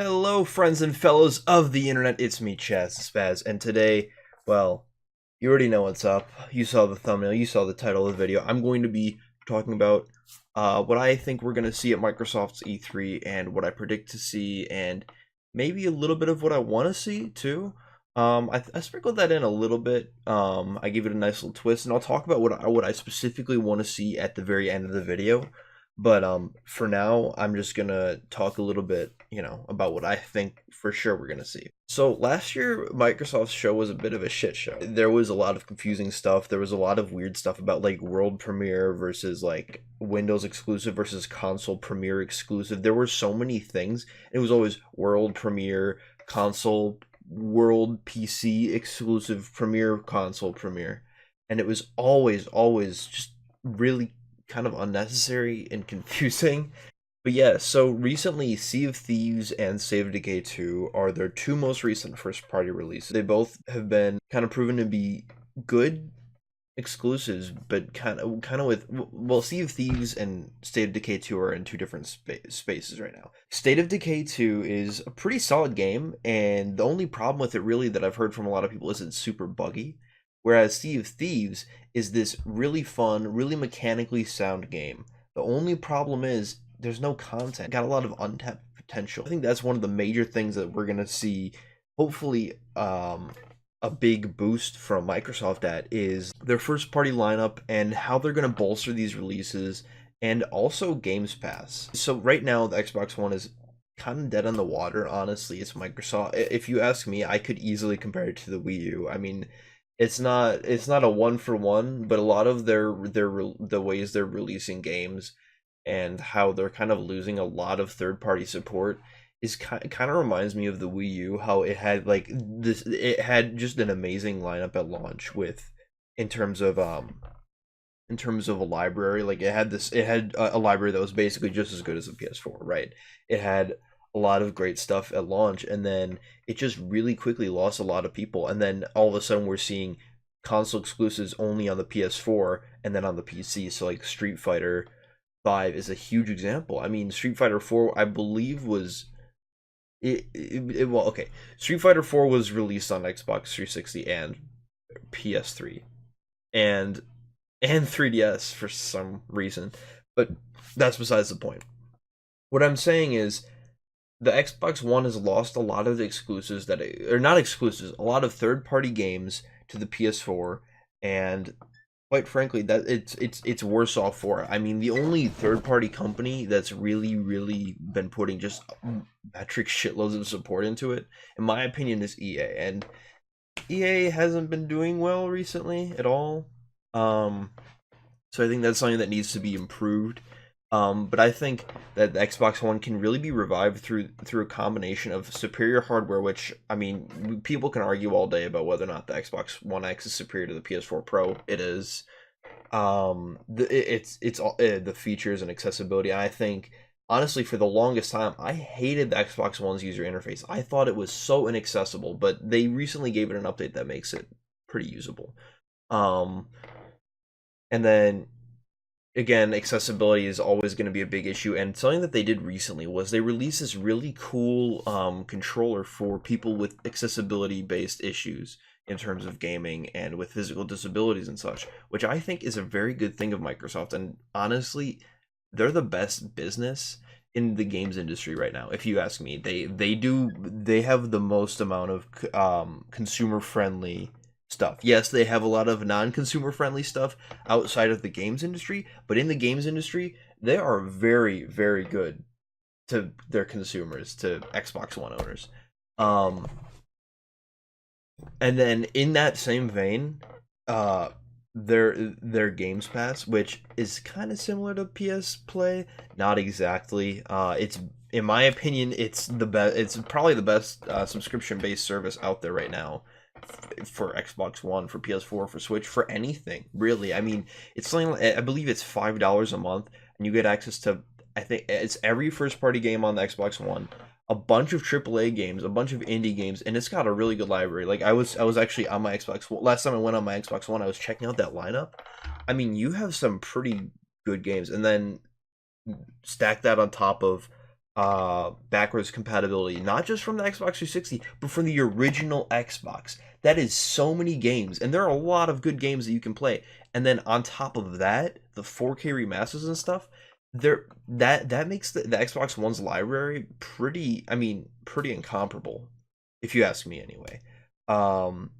Hello, friends and fellows of the internet. It's me, CHAS Spaz, and today, well, you already know what's up. You saw the thumbnail, you saw the title of the video. I'm going to be talking about what I think we're going to see at Microsoft's E3 and what I predict to see, and maybe a little bit of what I want to see too. I sprinkled that in a little bit. I gave it a nice little twist, and I'll talk about what I specifically want to see at the very end of the video. But for now, I'm just gonna talk a little bit, about what I think for sure we're gonna see. So last year, Microsoft's show was a bit of a shit show. There was a lot of confusing stuff. There was a lot of weird stuff about like world premiere versus like Windows exclusive versus console premiere exclusive. There were so many things. It was always world premiere, console, world PC exclusive premiere, console premiere, and it was always just really kind of unnecessary and confusing. But yeah, so recently Sea of Thieves and Save of Decay 2 are their two most recent first party releases. They both have been kind of proven to be good exclusives, but kind of with, well, Sea of Thieves and State of Decay 2 are in two different spaces right now. State of Decay 2 is a pretty solid game, and the only problem with it really that I've heard from a lot of people is it's super buggy. Whereas Sea of Thieves is this really fun, really mechanically sound game. The only problem is there's no content. Got a lot of untapped potential. I think that's one of the major things that we're gonna see. Hopefully, a big boost from Microsoft at is their first party lineup and how they're gonna bolster these releases, and also Games Pass. So right now, the Xbox One is kind of dead on the water. Honestly, it's Microsoft. If you ask me, I could easily compare it to the Wii U. I mean, it's not a one for one, but a lot of the ways they're releasing games and how they're kind of losing a lot of third party support is kind of reminds me of the Wii U. How it had like this, it had just an amazing lineup at launch with in terms of a library. Like it had a library that was basically just as good as the PS4, right? It had a lot of great stuff at launch, and then it just really quickly lost a lot of people, and then all of a sudden we're seeing console exclusives only on the PS4 and then on the PC. So like Street Fighter 5 is a huge example. I mean, Street Fighter 4 I believe was well, okay. Street Fighter 4 was released on Xbox 360 and PS3 and 3DS for some reason, but that's besides the point. What I'm saying is the Xbox One has lost a lot of the exclusives that are not exclusives, a lot of third-party games to the PS4, and quite frankly, that it's worse off for it. I mean, the only third-party company that's really been putting just metric shitloads of support into it, in my opinion, is EA, and EA hasn't been doing well recently at all. So I think that's something that needs to be improved. But I think that the Xbox One can really be revived through a combination of superior hardware, which, I mean, people can argue all day about whether or not the Xbox One X is superior to the PS4 Pro. It is. It's all the features and accessibility. I think honestly, for the longest time, I hated the Xbox One's user interface. I thought it was so inaccessible, but they recently gave it an update that makes it pretty usable. Um, and then again, accessibility is always going to be a big issue, and something that they did recently was they released this really cool controller for people with accessibility based issues in terms of gaming and with physical disabilities and such, which I think is a very good thing of Microsoft. And honestly, they're the best business in the games industry right now, if you ask me. They have the most amount of consumer friendly stuff. Yes, they have a lot of non-consumer friendly stuff outside of the games industry, but in the games industry, they are very good to their consumers, to Xbox One owners. Um, and then in that same vein, their Games Pass, which is kind of similar to PS Play, not exactly. It's in my opinion, it's the best. It's probably the best subscription-based service out there right now for Xbox One, for PS4, for Switch, for anything really. I mean, it's something like, I believe it's $5 a month, and you get access to, I think it's every first party game on the Xbox One, a bunch of AAA games, a bunch of indie games, and it's got a really good library. Like I was actually on my Xbox last time I went on my Xbox One, I was checking out that lineup. I mean, you have some pretty good games, and then stack that on top of backwards compatibility, not just from the Xbox 360, but from the original Xbox. That is so many games, and there are a lot of good games that you can play. And then on top of that, the 4K remasters and stuff, there that makes the Xbox One's library pretty, I mean, pretty incomparable, if you ask me anyway. Um,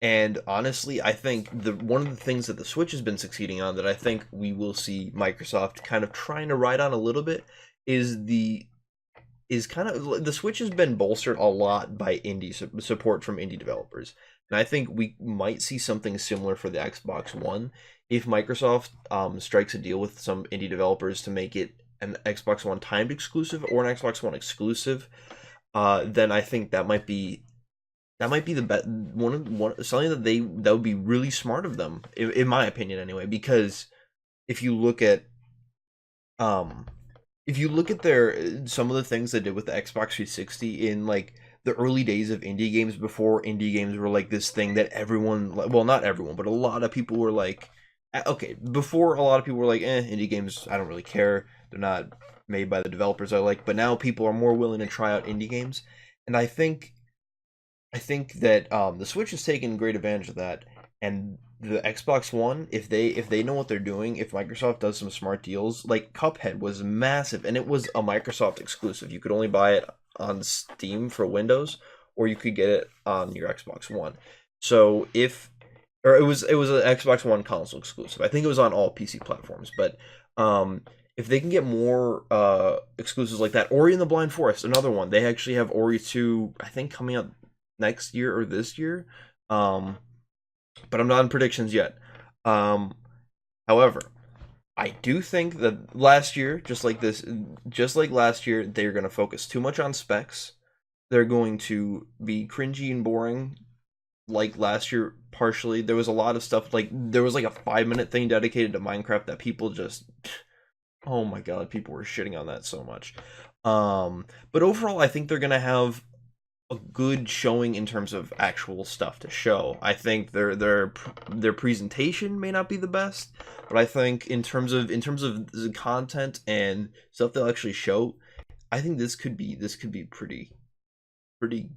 and honestly, I think the one of the things that the Switch has been succeeding on that I think we will see Microsoft kind of trying to ride on a little bit is the Switch has been bolstered a lot by support from indie developers. And I think we might see something similar for the Xbox One if Microsoft strikes a deal with some indie developers to make it an Xbox One timed exclusive or an Xbox One exclusive. Then I think that might be the best one something that would be really smart of them, in my opinion anyway, because if you look at um if you look at their some of the things they did with the Xbox 360 in like the early days of indie games, before indie games were like this thing that everyone, well, not everyone, but a lot of people were like, okay, before a lot of people were like, indie games, I don't really care, they're not made by the developers I like. But now people are more willing to try out indie games, and I think that the Switch has taken great advantage of that, and the Xbox One, if they know what they're doing, if Microsoft does some smart deals, like Cuphead was massive, and it was a Microsoft exclusive. You could only buy it on Steam for Windows, or you could get it on your Xbox One. So it was an Xbox One console exclusive. I think it was on all PC platforms, but if they can get more exclusives like that, Ori and the Blind Forest, another one. They actually have Ori 2, I think, coming out next year or this year. But I'm not in predictions yet. However, I do think that last year, just like last year, they're going to focus too much on specs. They're going to be cringy and boring, like last year. Partially, there was a lot of stuff, like there was like a 5-minute thing dedicated to Minecraft that people just, oh my god, people were shitting on that so much. But overall, I think they're gonna have a good showing in terms of actual stuff to show. I think their presentation may not be the best, but I think in terms of the content and stuff they'll actually show, I think this could be pretty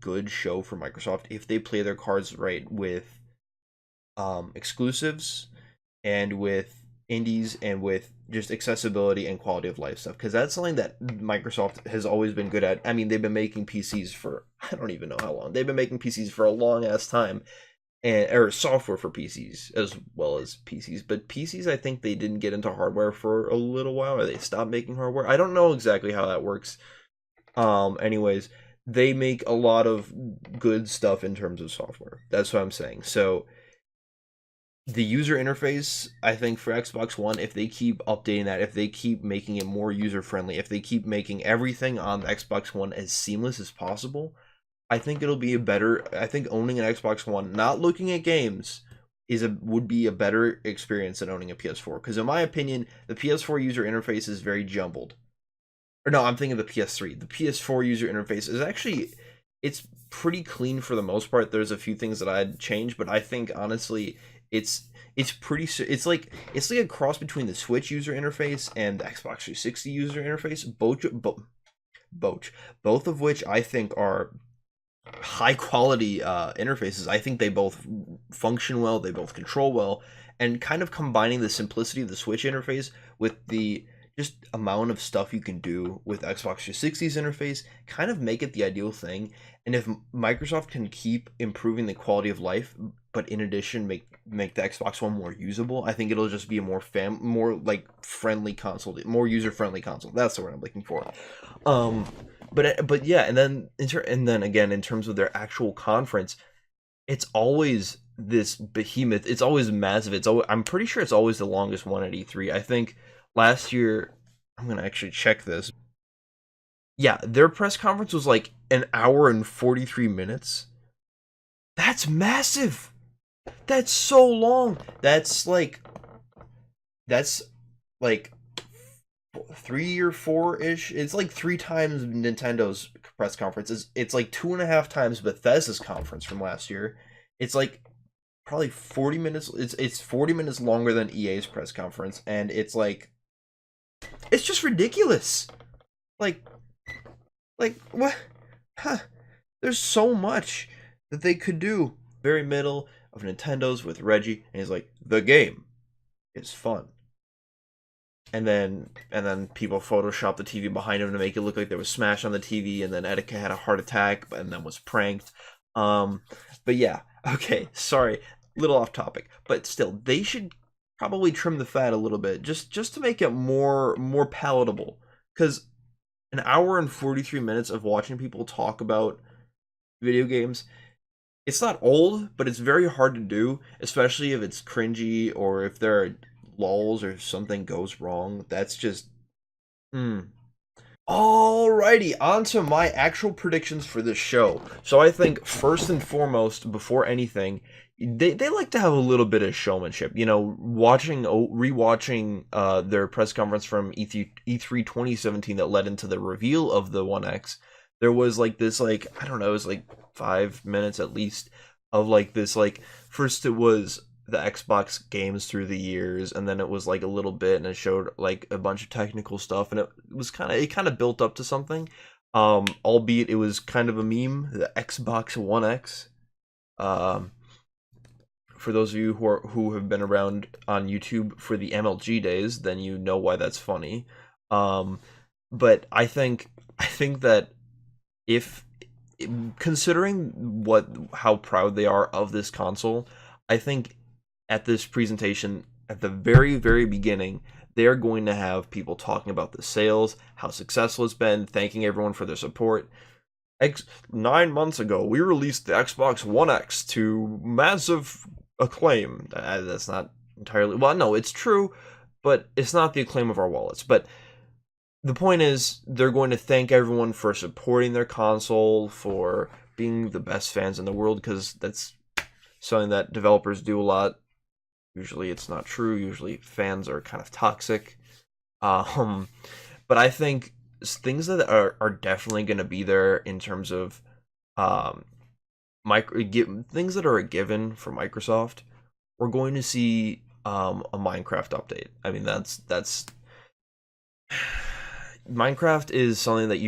good show for Microsoft if they play their cards right with exclusives and with indies and with just accessibility and quality of life stuff, because that's something that Microsoft has always been good at. I mean, they've been making PCs for, I don't even know how long. They've been making PCs for a long ass time, and or software for PCs as well as PCs. But PCs, I think they didn't get into hardware for a little while, or they stopped making hardware. I don't know exactly how that works. Anyways, they make a lot of good stuff in terms of software. That's what I'm saying. So the user interface, I think, for Xbox One, if they keep updating that, if they keep making it more user friendly, if they keep making everything on the Xbox One as seamless as possible, I think it'll be a better. I think owning an Xbox One, not looking at games, would be a better experience than owning a PS4. Because in my opinion, the PS4 user interface is very jumbled. Or no, I'm thinking of the PS3. The PS4 user interface is actually, it's pretty clean for the most part. There's a few things that I'd change, but I think honestly, it's it's like a cross between the Switch user interface and the Xbox 360 user interface. Both of which I think are high quality interfaces. I think they both function well, they both control well, and kind of combining the simplicity of the Switch interface with the just amount of stuff you can do with Xbox 360's interface kind of make it the ideal thing. And if Microsoft can keep improving the quality of life, but in addition make the Xbox One more usable, I think it'll just be a more like friendly console, more user friendly console. That's the word I'm looking for. But yeah, and then again, in terms of their actual conference, it's always this behemoth. It's always massive. I'm pretty sure it's always the longest one at E3. I think last year, I'm gonna actually check this. Yeah, their press conference was like an hour and 43 minutes. That's massive. That's so long. That's like 3 or 4 ish. It's like 3 times Nintendo's press conference. It's like 2.5 times Bethesda's conference from last year. It's like probably 40 minutes. It's 40 minutes longer than EA's press conference, and it's just ridiculous. Like, what? Huh. There's so much that they could do. Very middle of Nintendo's with Reggie, and he's like, the game is fun. And then people photoshopped the TV behind him to make it look like there was Smash on the TV, and then Etika had a heart attack, and then was pranked. Um, but yeah, okay, sorry, little off topic, but still, they should probably trim the fat a little bit, just to make it more palatable. Because an hour and 43 minutes of watching people talk about video games, it's not old, but it's very hard to do, especially if it's cringy or if there are lulls or something goes wrong. That's just mm. Alrighty, on to my actual predictions for this show. So I think first and foremost, before anything, they like to have a little bit of showmanship. You know, rewatching their press conference from E3 2017 that led into the reveal of the One X. There was like this, like, I don't know, it was like 5 minutes at least of like this, like, first it was the Xbox games through the years, and then it was like a little bit, and it showed like a bunch of technical stuff, and it kind of built up to something. Albeit it was kind of a meme, the Xbox One X. Um, for those of you who have been around on YouTube for the MLG days, then you know why that's funny. Um, but I think that if considering how proud they are of this console, I think at this presentation, at the very, very beginning, they're going to have people talking about the sales, how successful it's been, thanking everyone for their support. 9 months ago, we released the Xbox One X to massive acclaim. That's not entirely, well, no, it's true, but it's not the acclaim of our wallets. But the point is, they're going to thank everyone for supporting their console, for being the best fans in the world, because that's something that developers do a lot. Usually it's not true. Usually fans are kind of toxic. Um, but I think things that are definitely going to be there in terms of um, things that are a given for Microsoft. We're going to see a Minecraft update. I mean, that's Minecraft is something that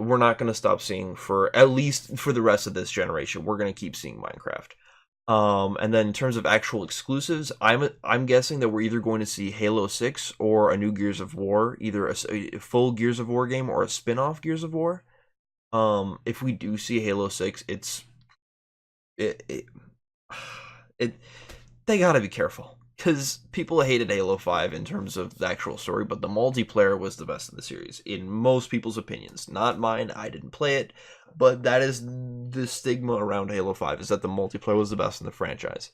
we're not gonna stop seeing for at least for the rest of this generation. We're gonna keep seeing Minecraft. And then in terms of actual exclusives, I'm guessing that we're either going to see Halo 6 or a new Gears of War, either a full Gears of War game or a spin-off Gears of War. If we do see Halo 6, it, it, it they gotta be careful, because people hated Halo 5 in terms of the actual story, but the multiplayer was the best in the series, in most people's opinions. Not mine, I didn't play it, but that is the stigma around Halo 5, is that the multiplayer was the best in the franchise.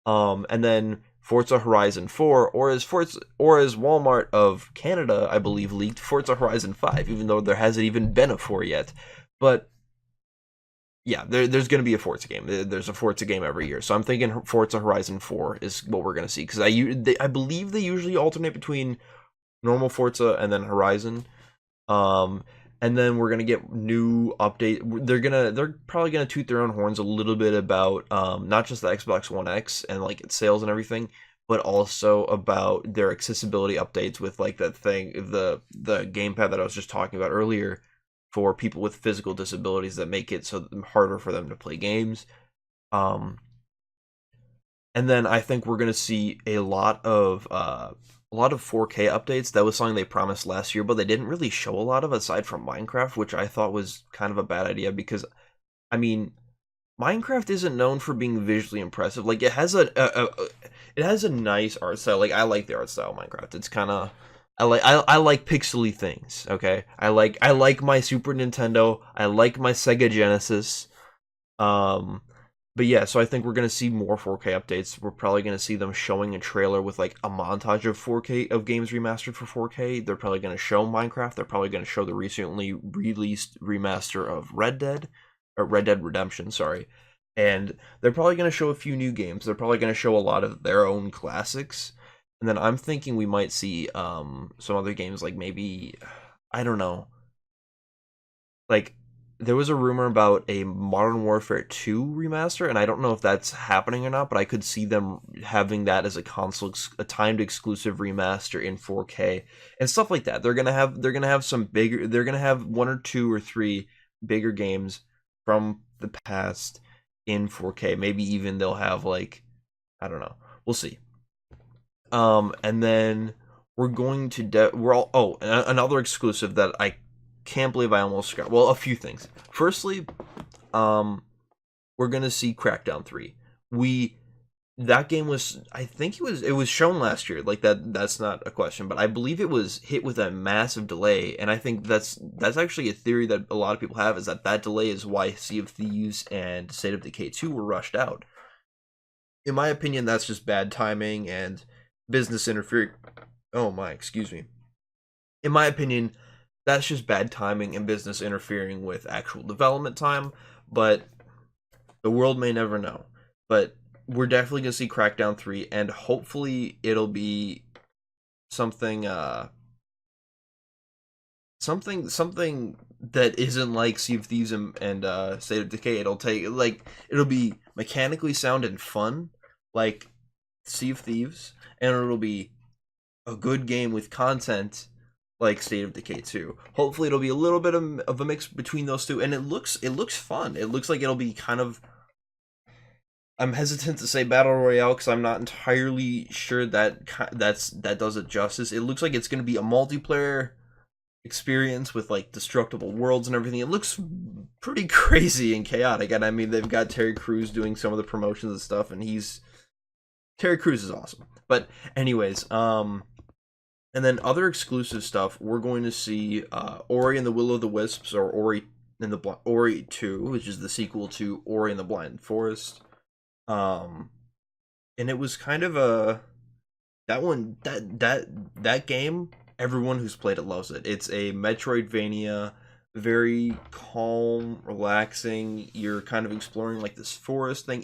And then Forza Horizon 4, or as Walmart of Canada, I believe, leaked Forza Horizon 5, even though there hasn't even been a 4 yet. But yeah, there's going to be a Forza game. There's a Forza game every year, so I'm thinking Forza Horizon 4 is what we're going to see, because I believe they usually alternate between normal Forza and then Horizon. Um, and then we're gonna get new update. They're probably gonna toot their own horns a little bit about not just the Xbox One X and like its sales and everything, but also about their accessibility updates with like that thing, the gamepad that I was just talking about earlier, for people with physical disabilities, that make it so harder for them to play games. Um, and then I think we're gonna see a lot of 4K updates. That was something they promised last year, but they didn't really show a lot of, aside from Minecraft, which I thought was kind of a bad idea, because I mean, Minecraft isn't known for being visually impressive. Like, it has it has a nice art style. Like, I like the art style of Minecraft. It's kind of, I like pixely things. Okay, I like my Super Nintendo. I like my Sega Genesis. Um, but yeah, so I think we're gonna see more 4K updates. We're probably gonna see them showing a trailer with like a montage of 4K of games remastered for 4K. They're probably gonna show Minecraft. They're probably gonna show the recently released remaster of Red Dead Redemption, sorry. And they're probably gonna show a few new games. They're probably gonna show a lot of their own classics. And then I'm thinking we might see some other games, like maybe, I don't know, like there was a rumor about a Modern Warfare 2 remaster, and I don't know if that's happening or not, but I could see them having that as a timed exclusive remaster in 4K and stuff like that. They're gonna have some bigger. They're gonna have one or two or three bigger games from the past in 4K. Maybe even they'll have like, I don't know. We'll see. And then we're going to we're all another exclusive that I can't believe I almost forgot. Well, a few things. Firstly, we're gonna see Crackdown 3. That game was, I think it was shown last year. Like that's not a question, but I believe it was hit with a massive delay, and I think that's actually a theory that a lot of people have, is that delay is why Sea of Thieves and State of Decay 2 were rushed out. In my opinion, that's just bad timing and business interfering. Oh my, excuse me. In my opinion, that's just bad timing and business interfering with actual development time, but the world may never know. But we're definitely going to see Crackdown 3, and hopefully it'll be something something that isn't like Sea of Thieves and State of Decay. It'll be mechanically sound and fun like Sea of Thieves, and it'll be a good game with content like State of Decay 2. Hopefully it'll be a little bit of a mix between those two, and it looks fun. It looks like it'll be kind of, I'm hesitant to say battle royale because I'm not entirely sure that does it justice. It looks like it's going to be a multiplayer experience with like destructible worlds and everything. It looks pretty crazy and chaotic, and I mean they've got Terry Crews doing some of the promotions and stuff, and Terry Crews is awesome. But anyways, and then other exclusive stuff, we're going to see Ori and the Will of the Wisps, or Ori 2, which is the sequel to Ori and the Blind Forest. And it was kind of that game, everyone who's played it loves it. It's a Metroidvania, very calm, relaxing. You're kind of exploring like this forest thing.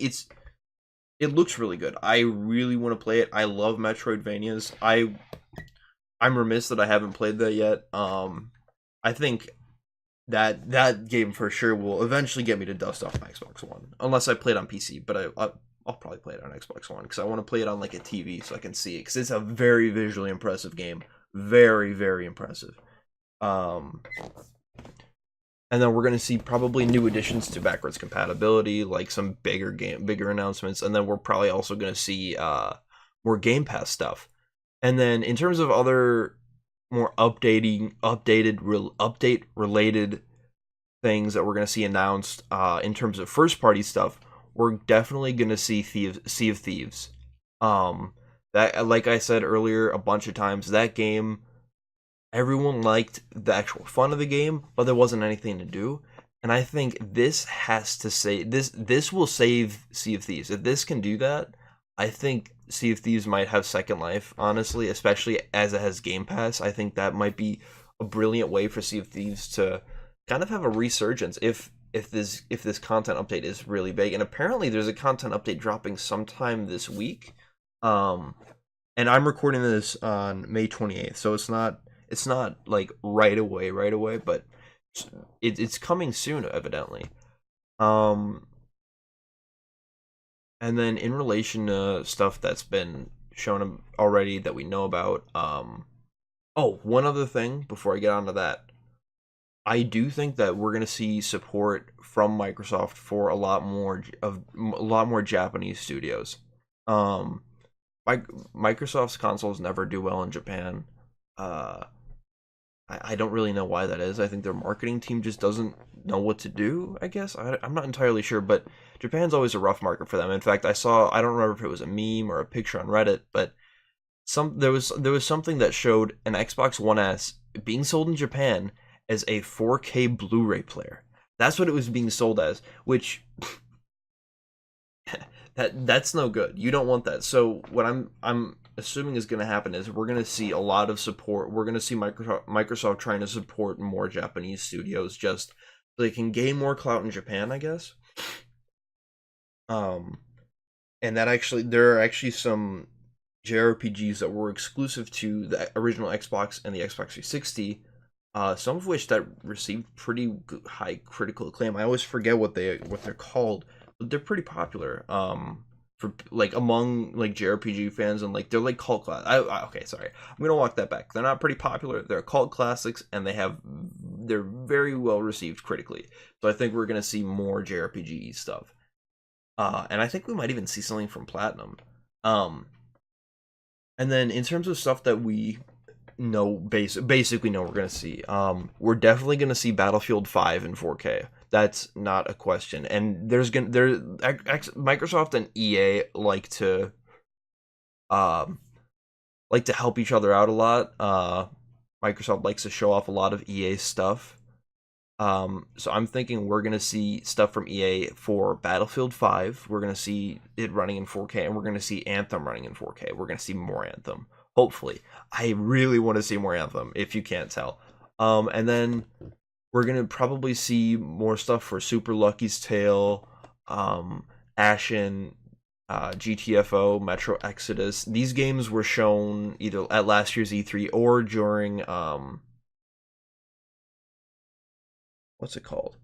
It looks really good. I really want to play it. I love Metroidvanias. I'm remiss that I haven't played that yet. I think that game for sure will eventually get me to dust off my Xbox One, unless I play it on PC. But I'll probably play it on Xbox One because I want to play it on like a TV so I can see it, because it's a very visually impressive game, very, very impressive. And then we're gonna see probably new additions to backwards compatibility, like some bigger announcements, and then we're probably also gonna see more Game Pass stuff. And then in terms of other more update related things that we're going to see announced in terms of first party stuff, we're definitely going to see Sea of Thieves. That, like I said earlier a bunch of times, that game, everyone liked the actual fun of the game, but there wasn't anything to do. And I think this will save Sea of Thieves. If this can do that, I think Sea of Thieves might have second life, honestly, especially as it has Game Pass. I think that might be a brilliant way for Sea of Thieves to kind of have a resurgence if this content update is really big. And apparently there's a content update dropping sometime this week. And I'm recording this on May 28th, so it's not like right away, but it's coming soon, evidently. And then in relation to stuff that's been shown already that we know about, one other thing before I get onto that. I do think that we're going to see support from Microsoft for a lot more Japanese studios. Microsoft's consoles never do well in Japan. I don't really know why that is. I think their marketing team just doesn't know what to do, I guess. I'm not entirely sure, but Japan's always a rough market for them. In fact, I don't remember if it was a meme or a picture on Reddit, but there was something that showed an Xbox One S being sold in Japan as a 4K Blu-ray player. That's what it was being sold as, which that's no good. You don't want that. So what I'm assuming is going to happen is we're going to see a lot of support. We're going to see Microsoft trying to support more Japanese studios just so they can gain more clout in Japan, I guess. And there are actually some JRPGs that were exclusive to the original Xbox and the Xbox 360 some of which that received pretty high critical acclaim. I always forget what they're called, but they're pretty popular. For like among like JRPG fans, and like they're like cult class. Okay, sorry, I'm gonna walk that back. They're not pretty popular. They're cult classics, and they're very well received critically. So I think we're gonna see more JRPG stuff. And I think we might even see something from Platinum. And then in terms of stuff that we know, basically know we're gonna see, we're definitely gonna see Battlefield 5 in 4K. That's not a question. And Microsoft and EA like to help each other out a lot. Microsoft likes to show off a lot of EA stuff. So I'm thinking we're gonna see stuff from EA for Battlefield 5. We're gonna see it running in 4K, and we're gonna see Anthem running in 4K. We're gonna see more Anthem. Hopefully, I really want to see more Anthem. If you can't tell, and then we're gonna probably see more stuff for Super Lucky's Tale, Ashen, GTFO, Metro Exodus. These games were shown either at last year's E3 or during what's it called?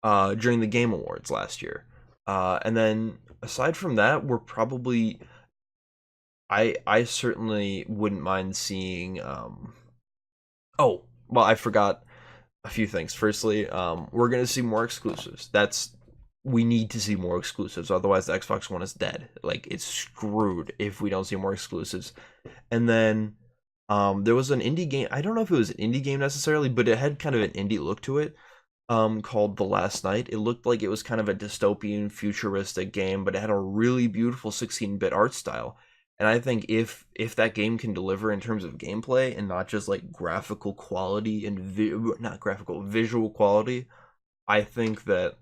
During the Game Awards last year. And then aside from that, we're probably I certainly wouldn't mind seeing oh, well, I forgot a few things. Firstly, we're gonna see more exclusives. We need to see more exclusives, otherwise the Xbox One is dead. Like, it's screwed if we don't see more exclusives. And then there was an indie game. I don't know if it was an indie game necessarily, but it had kind of an indie look to it, called The Last Night. It looked like it was kind of a dystopian, futuristic game, but it had a really beautiful 16-bit art style. And I think if that game can deliver in terms of gameplay and not just like graphical quality and visual quality, I think that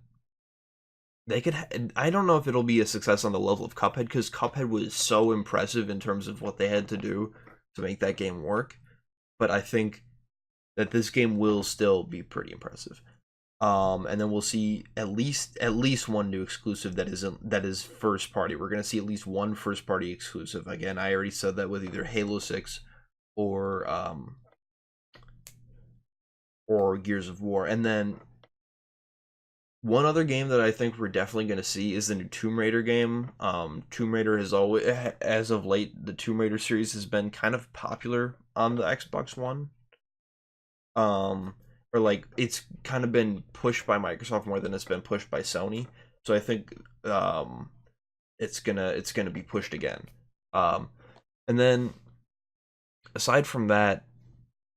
they could. I don't know if it'll be a success on the level of Cuphead, because Cuphead was so impressive in terms of what they had to do to make that game work, but I think that this game will still be pretty impressive. And then we'll see at least one new exclusive that is first party. We're gonna see at least one first party exclusive. Again, I already said that with either Halo 6 or Gears of War. And then one other game that I think we're definitely going to see is the new Tomb Raider game. Tomb Raider has always, as of late, the Tomb Raider series has been kind of popular on the Xbox One. Or like, it's kind of been pushed by Microsoft more than it's been pushed by Sony. So I think it's gonna be pushed again. And then aside from that,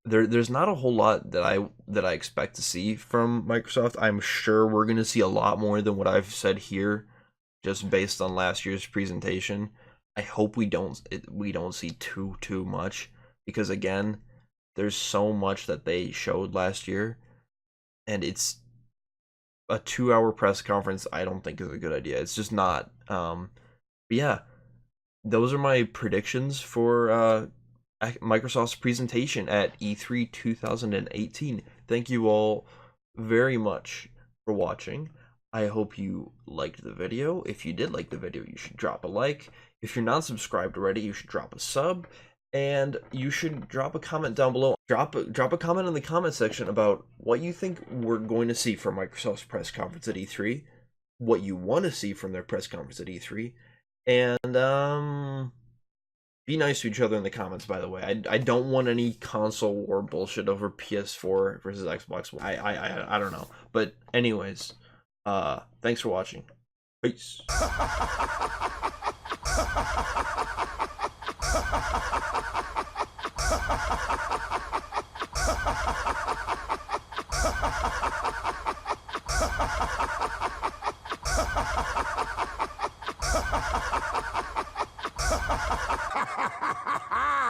there's not a whole lot that I expect to see from Microsoft. I'm sure we're gonna see a lot more than what I've said here, just based on last year's presentation. I hope we don't see too much, because again, there's so much that they showed last year, and it's a 2-hour press conference. I don't think is a good idea. It's just not. But yeah, those are my predictions for Microsoft's presentation at E3 2018. Thank you all very much for watching. I hope you liked the video. If you did like the video, you should drop a like. If you're not subscribed already, you should drop a sub, and you should drop a comment down below. Drop a comment in the comment section about what you think we're going to see from Microsoft's press conference at E3, what you want to see from their press conference at E3, and be nice to each other in the comments, by the way. I don't want any console war bullshit over PS4 versus Xbox One. I don't know. But anyways, thanks for watching. Peace.